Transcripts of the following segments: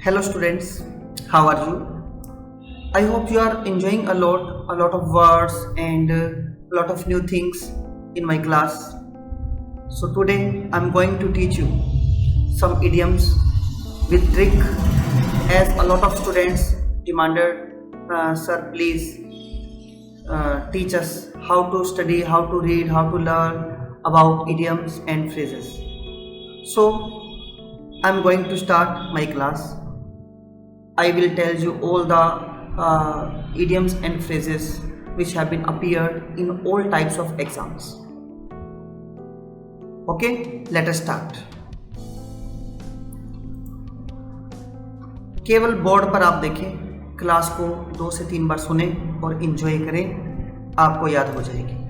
Hello students, how are you? I hope you are enjoying a lot of words and a lot of new things in my class. So today I'm going to teach you some idioms with trick as a lot of students demanded, sir please teach us how to study, how to read, how to learn about idioms and phrases. So I'm going to start my class. I will tell you all the idioms and phrases which have been appeared in all types of exams. Okay, let us start. केवल board पर आप देखें, class को 2 से 3 बार सुने और enjoy करें, आपको याद हो जाएगी।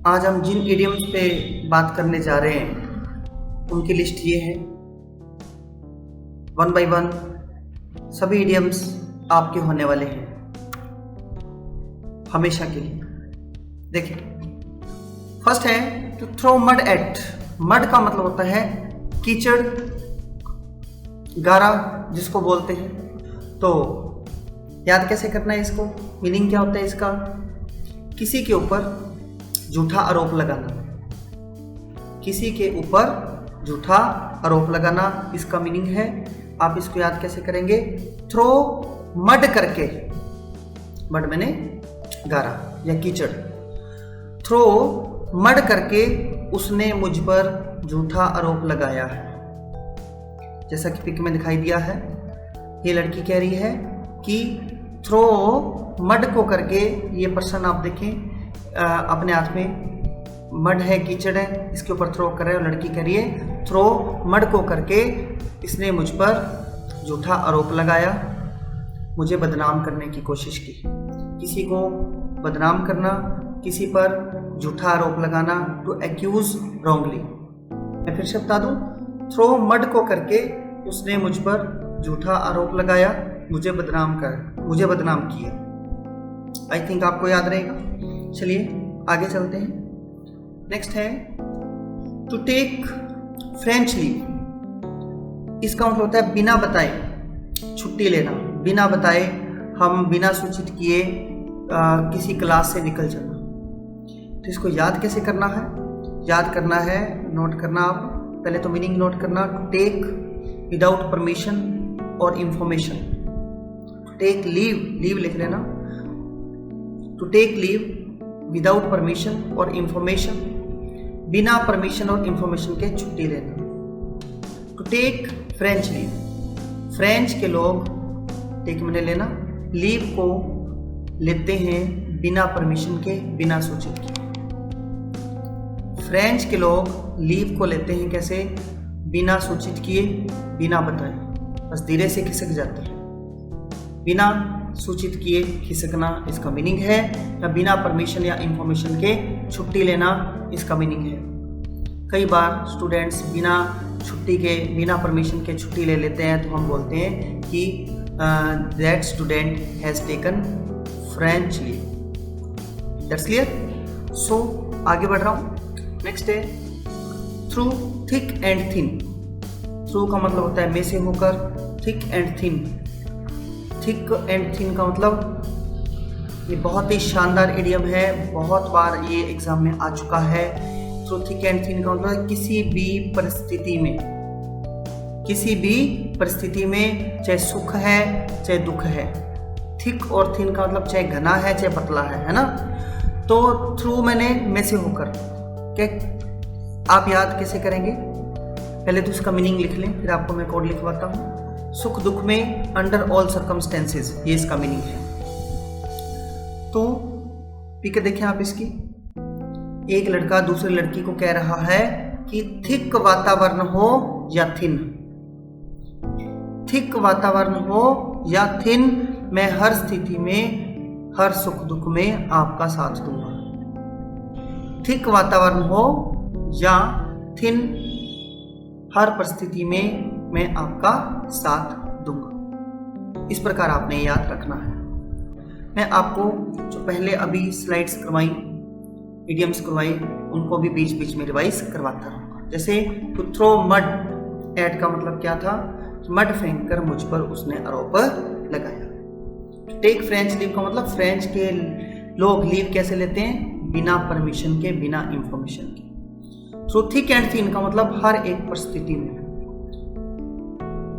आज हम जिन इडियम्स पे बात करने जा रहे हैं उनकी लिस्ट ये है। 1 by 1 सभी इडियम्स आपके होने वाले हैं हमेशा के लिए। देखिए, फर्स्ट है to throw mud at. Mud का मतलब होता है कीचड़, गारा जिसको बोलते हैं। तो याद कैसे करना है इसको? मीनिंग क्या होता है इसका? किसी के ऊपर झूठा आरोप लगाना। किसी के ऊपर झूठा आरोप लगाना इसका मीनिंग है। आप इसको याद कैसे करेंगे? थ्रो मड करके, मड मैंने गारा या कीचड़। थ्रो मड करके उसने मुझ पर झूठा आरोप लगाया है। जैसा कि पिक में दिखाई दिया है, ये लड़की कह रही है कि थ्रो मड को करके, ये पर्सन आप देखें अपने हाथ में मड है, कीचड़ है, इसके ऊपर थ्रो कर रहे हैं और लड़की कह रही है थ्रो मड को करके इसने मुझ पर झूठा आरोप लगाया, मुझे बदनाम करने की कोशिश की। किसी को बदनाम करना, किसी पर झूठा आरोप लगाना, टू एक्यूज रॉन्गली। मैं फिर से बता दूं, थ्रो मड को करके उसने मुझ पर झूठा आरोप लगाया, मुझे बदनाम किया। आई थिंक आपको याद रहेगा। चलिए आगे चलते हैं। नेक्स्ट है टू टेक फ्रेंच लीव। इसका मतलब होता है बिना बताए छुट्टी लेना, बिना बताए, हम बिना सूचित किए किसी क्लास से निकल जाना। तो इसको याद कैसे करना है? याद करना है, नोट करना आप पहले तो मीनिंग नोट करना। टू टेक विदाउट परमिशन और information. To take leave, leave लिख लेना। To take leave without permission और इंफॉर्मेशन, बिना परमिशन और इंफॉर्मेशन के छुट्टी लेना। To take French leave, French के लोग टेक मैंने लेना, लीव को लेते हैं बिना परमिशन के, बिना सूचित के। फ्रेंच के लोग लीव को लेते हैं कैसे? बिना सूचित किए, बिना बताए, बस धीरे से खिसक जाते हैं। बिना सूचित किए खिसकना इसका मीनिंग है, या बिना परमिशन या इंफॉर्मेशन के छुट्टी लेना इसका मीनिंग है। कई बार स्टूडेंट्स बिना छुट्टी के, बिना परमिशन के छुट्टी ले लेते हैं, तो हम बोलते हैं कि that student has taken French leave. That's clear? So आगे बढ़ रहा हूँ। नेक्स्ट है through thick and thin. Through का मतलब होता है में से होकर, thick and thin. Thick and thin का मतलब ये बहुत ही शानदार इडियम है, बहुत बार ये एग्जाम में आ चुका है। तो थिक एंड थिन का मतलब किसी भी परिस्थिति में, किसी भी परिस्थिति में, चाहे सुख है चाहे दुख है। थिक और थिन का मतलब चाहे घना है चाहे पतला है ना। तो थ्रू मैंने में से होकर, क्या आप याद कैसे करेंगे? पहले तो इसका मीनिंग लिख लें, फिर आपको मैं कोड लिखवाता हूँ। सुख दुख में, अंडर ऑल सर्कमस्टेंसेस, ये इसका मीनिंग है। तो पिक देखें आप इसकी। एक लड़का दूसरी लड़की को कह रहा है कि थिक वातावरण हो या थिन, थिक वातावरण हो या थिन, मैं हर स्थिति में, हर सुख दुख में आपका साथ दूंगा। थिक वातावरण हो या थिन, हर परिस्थिति में मैं आपका साथ दूंगा। इस प्रकार आपने याद रखना है। मैं आपको जो पहले अभी स्लाइड्स करवाई, इडियम्स करवाई, उनको भी बीच बीच में रिवाइज करवाता रहूँगा। जैसे टू थ्रो मड एट का मतलब क्या था कि मड फेंक कर मुझ पर उसने आरोप लगाया। टेक फ्रेंच लीव का मतलब फ्रेंच के लोग लीव कैसे लेते हैं, बिना परमिशन के, बिना इंफॉर्मेशन के। सो थिक एंड थिन का मतलब हर एक परिस्थिति में,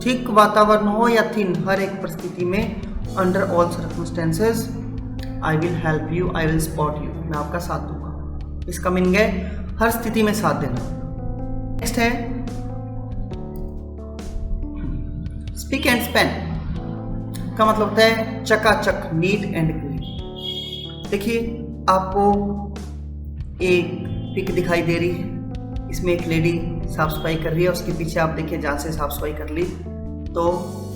ठीक वातावरण हो या थिन, हर एक परिस्थिति में, under all circumstances I will help you, I will support you, मैं आपका साथ दूंगा। इसका मीनिंग है हर स्थिति में साथ देना। नेक्स्ट है स्पीक एंड स्पेन का मतलब होता है चकाचक, नीट एंड क्लीन। देखिए आपको एक पिक दिखाई दे रही है, इसमें एक लेडी साफ सफाई कर रही है, उसके पीछे आप देखिए जहाँ से साफ सफाई कर ली, तो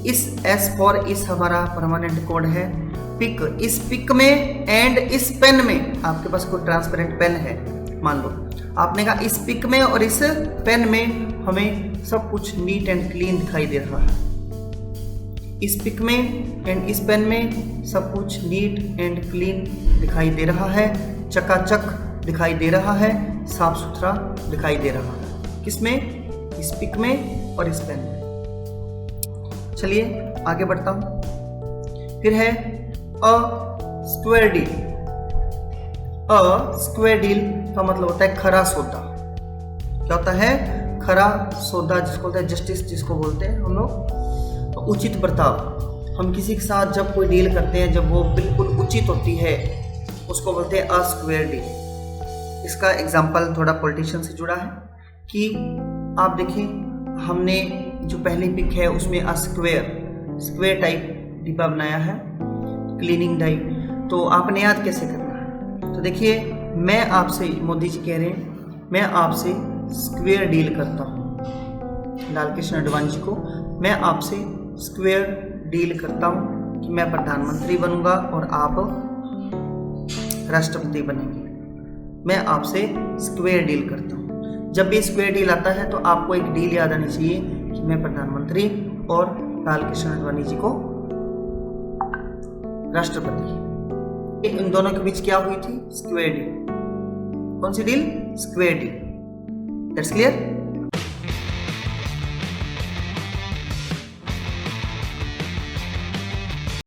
इस एस फॉर इस हमारा परमानेंट कोड है। पिक, इस पिक में एंड इस पेन में, आपके पास कोई ट्रांसपेरेंट पेन है मान लो, आपने कहा इस पिक में और इस पेन में हमें सब कुछ नीट एंड क्लीन दिखाई दे रहा है। इस पिक में एंड इस पेन में सब कुछ नीट एंड क्लीन दिखाई दे रहा है, चकाचक दिखाई दे रहा है, साफ सुथरा दिखाई दे रहा है। किसमें, इस पिक में और इस पेन में। चलिए आगे बढ़ता हूं। फिर है a square deal. A square deal का मतलब होता है खरा सौदा। क्या होता है, खरा सौदा, जिसको बोलते हैं जस्टिस, जिसको बोलते हैं हम लोग, तो उचित बर्ताव। हम किसी के साथ जब कोई डील करते हैं, जब वो बिल्कुल उचित होती है, उसको बोलते हैं अ स्क्वायर डील। इसका एग्जाम्पल थोड़ा पॉलिटिशियन से जुड़ा है कि आप देखिए, हमने जो पहली पिक है उसमें अ स्क्वायर टाइप डिब्बा बनाया है, क्लीनिंग टाइप, तो आपने याद कैसे करना है। तो देखिए मैं आपसे, मोदी जी कह रहे हैं, मैं आपसे स्क्वायर डील करता हूँ, लाल कृष्ण आडवाणी जी को, मैं आपसे स्क्वायर डील करता हूँ कि मैं प्रधानमंत्री बनूंगा और आप राष्ट्रपति बनेंगे। मैं आपसे स्क्वायर डील करता हूँ। जब भी स्क्वायर डील आता है तो आपको एक डील याद आनी चाहिए कि मैं प्रधानमंत्री और लाल कृष्ण आडवाणी जी को राष्ट्रपति। इन दोनों के बीच क्या हुई थी, स्क्वायर डील। कौन सी deal, square deal. That's clear.